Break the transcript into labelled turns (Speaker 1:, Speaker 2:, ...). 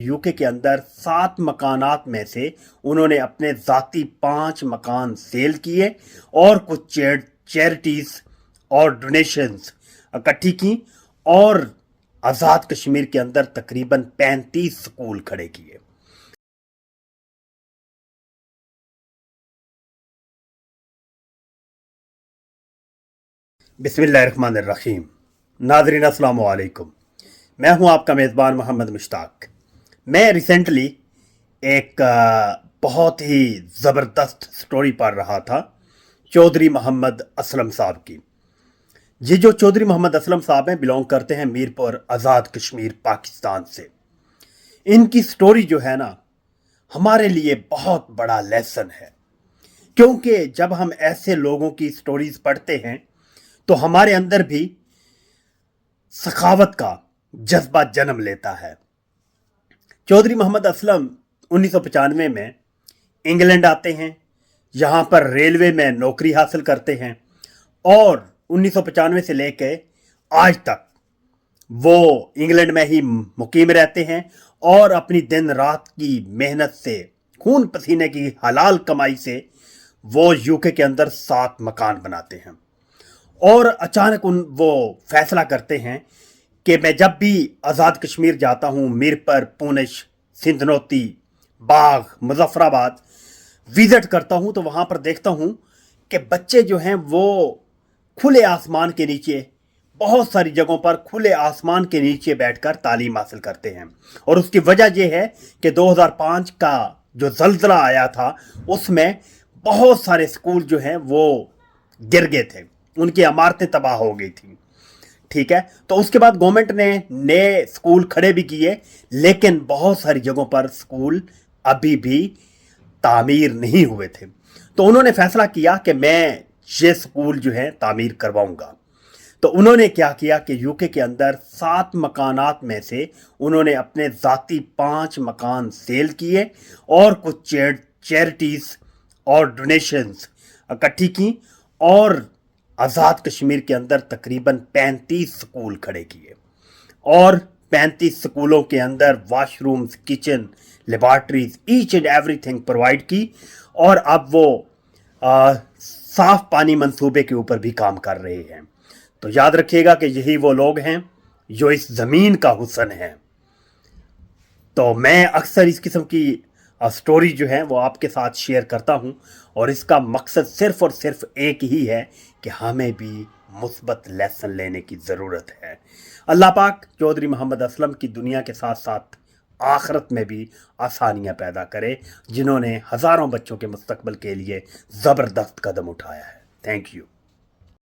Speaker 1: UK के अंदर 7 मकानात में से उन्होंने अपने ज़ाती 5 मकान सेल किए और कुछ चैरिटीज़ और डोनेशंस इकट्ठी की और आज़ाद कश्मीर के अंदर तकरीबन 35 स्कूल खड़े किए। बिस्मिल्लाहिर्रहमानिर्रहीम। नाज़रीन अस्सलाम वालेकुम। मैं हूं आपका मेज़बान मोहम्मद मुश्ताक। मैं रिसेंटली एक बहुत ही ज़बरदस्त स्टोरी पढ़ रहा था चौधरी मोहम्मद असलम साहब की। ये जो चौधरी मोहम्मद असलम साहब हैं बिलोंग करते हैं मीरपुर आज़ाद कश्मीर पाकिस्तान से। इनकी स्टोरी जो है ना हमारे लिए बहुत बड़ा लेसन है, क्योंकि जब हम ऐसे लोगों की स्टोरीज पढ़ते हैं तो हमारे अंदर भी सखावत का जज्बा जन्म लेता है। चौधरी मोहम्मद असलम 1995 में इंग्लैंड आते हैं, यहाँ पर रेलवे में नौकरी हासिल करते हैं और 1995 से लेकर आज तक वो इंग्लैंड में ही मुकीम रहते हैं और अपनी दिन रात की मेहनत से, खून पसीने की हलाल कमाई से वो यूके के अंदर 7 मकान बनाते हैं। और अचानक वो फैसला करते हैं कि मैं जब भी आज़ाद कश्मीर जाता हूँ, मीरपुर, पूंछ, सिंधनोती, बाग, मुजफ्फराबाद विज़िट करता हूँ तो वहाँ पर देखता हूँ कि बच्चे जो हैं वो खुले आसमान के नीचे, बहुत सारी जगहों पर खुले आसमान के नीचे बैठकर तालीम हासिल करते हैं। और उसकी वजह यह है कि 2005 का जो ज़ल्ज़ला आया था उसमें बहुत सारे स्कूल जो हैं वो गिर गए थे, उनकी इमारतें तबाह हो गई थी। ठीक है, तो उसके बाद गवर्नमेंट ने नए स्कूल खड़े भी किए, लेकिन बहुत सारी जगहों पर स्कूल अभी भी तामीर नहीं हुए थे। तो उन्होंने फैसला किया कि मैं ये स्कूल जो है तामीर करवाऊंगा। तो उन्होंने क्या किया कि यूके के अंदर 7 मकानात में से उन्होंने अपने ज़ाती 5 मकान सेल किए और कुछ चैरिटीज़ और डोनेशंस इकट्ठी की और आज़ाद कश्मीर के अंदर तकरीबन 35 स्कूल खड़े किए और 35 स्कूलों के अंदर washrooms, kitchen, laboratories, each and everything provide की। और अब वो साफ पानी मंसूबे के ऊपर भी काम कर रहे हैं। तो याद रखिएगा कि यही वो लोग हैं जो इस ज़मीन का हुस्न है। तो मैं अक्सर इस किस्म की स्टोरी जो है वो आपके साथ शेयर करता हूं और इसका मकसद सिर्फ और सिर्फ एक ही है कि हमें भी मुस्बत लेसन लेने की ज़रूरत है। अल्लाह पाक चौधरी मोहम्मद असलम की दुनिया के साथ साथ आखिरत में भी आसानियां पैदा करे, जिन्होंने हज़ारों बच्चों के मुस्तकबिल के लिए ज़बरदस्त कदम उठाया है। Thank you.